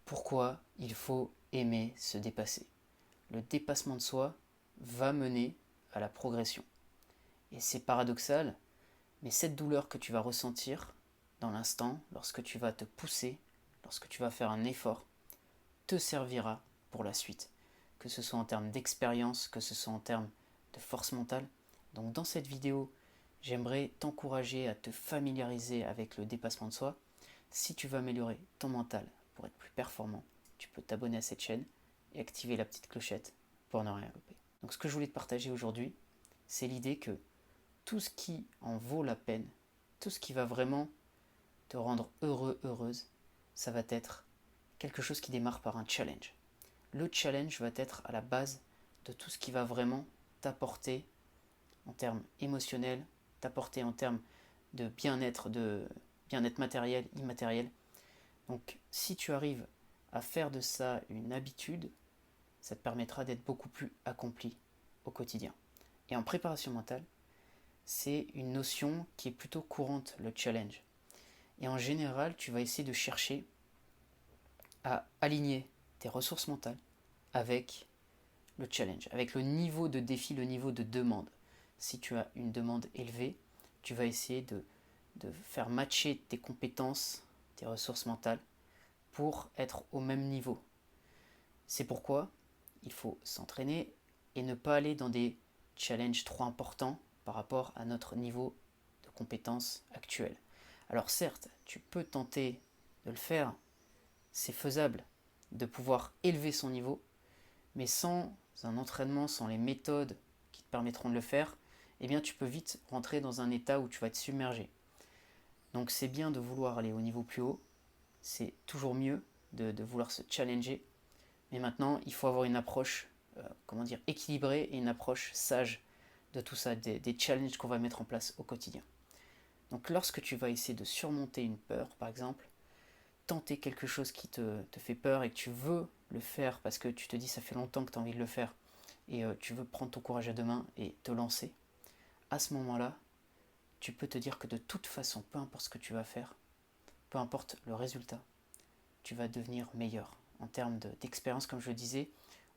pourquoi il faut aimer se dépasser. Le dépassement de soi va mener à la progression. Et c'est paradoxal, mais cette douleur que tu vas ressentir dans l'instant, lorsque tu vas te pousser, lorsque tu vas faire un effort, te servira pour la suite. Que ce soit en termes d'expérience, que ce soit en termes de force mentale. Donc dans cette vidéo, j'aimerais t'encourager à te familiariser avec le dépassement de soi. Si tu veux améliorer ton mental pour être plus performant, tu peux t'abonner à cette chaîne et activer la petite clochette pour ne rien louper. Donc ce que je voulais te partager aujourd'hui, c'est l'idée que tout ce qui en vaut la peine, tout ce qui va vraiment te rendre heureux, heureuse, ça va être quelque chose qui démarre par un challenge. Le challenge va être à la base de tout ce qui va vraiment t'apporter en termes émotionnels, t'apporter en termes de bien-être matériel, immatériel. Donc si tu arrives à faire de ça une habitude, ça te permettra d'être beaucoup plus accompli au quotidien. Et en préparation mentale, c'est une notion qui est plutôt courante, le challenge. Et en général, tu vas essayer de chercher à aligner tes ressources mentales avec le challenge, avec le niveau de défi, le niveau de demande. Si tu as une demande élevée, tu vas essayer de faire matcher tes compétences, tes ressources mentales, pour être au même niveau. C'est pourquoi il faut s'entraîner et ne pas aller dans des challenges trop importants par rapport à notre niveau de compétences actuel. Alors certes, tu peux tenter de le faire, c'est faisable de pouvoir élever son niveau, mais sans un entraînement, sans les méthodes qui te permettront de le faire, eh bien tu peux vite rentrer dans un état où tu vas être submergé. Donc c'est bien de vouloir aller au niveau plus haut, c'est toujours mieux de vouloir se challenger, mais maintenant il faut avoir une approche équilibrée et une approche sage de tout ça, des challenges qu'on va mettre en place au quotidien. Donc lorsque tu vas essayer de surmonter une peur, par exemple, tenter quelque chose qui te fait peur et que tu veux le faire parce que tu te dis ça fait longtemps que tu as envie de le faire et tu veux prendre ton courage à deux mains et te lancer, à ce moment-là, tu peux te dire que de toute façon, peu importe ce que tu vas faire, peu importe le résultat, tu vas devenir meilleur en termes d'expérience, comme je le disais,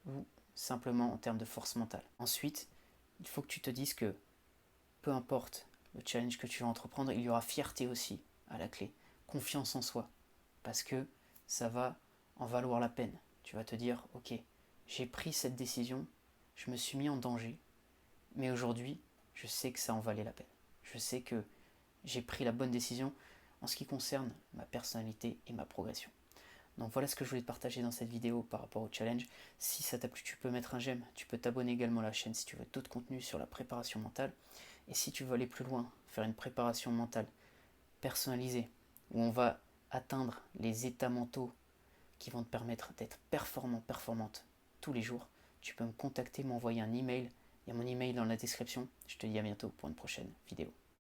ou simplement en termes de force mentale. Ensuite, il faut que tu te dises que peu importe le challenge que tu vas entreprendre, il y aura fierté aussi à la clé, confiance en soi, parce que ça va en valoir la peine. Tu vas te dire, ok, j'ai pris cette décision, je me suis mis en danger, mais aujourd'hui, je sais que ça en valait la peine. Je sais que j'ai pris la bonne décision en ce qui concerne ma personnalité et ma progression. Donc voilà ce que je voulais te partager dans cette vidéo par rapport au challenge. Si ça t'a plu, tu peux mettre un j'aime, tu peux t'abonner également à la chaîne si tu veux d'autres contenus sur la préparation mentale. Et si tu veux aller plus loin, faire une préparation mentale personnalisée, où on va atteindre les états mentaux qui vont te permettre d'être performant, performante tous les jours, tu peux me contacter, m'envoyer un email. Il y a mon email dans la description. Je te dis à bientôt pour une prochaine vidéo.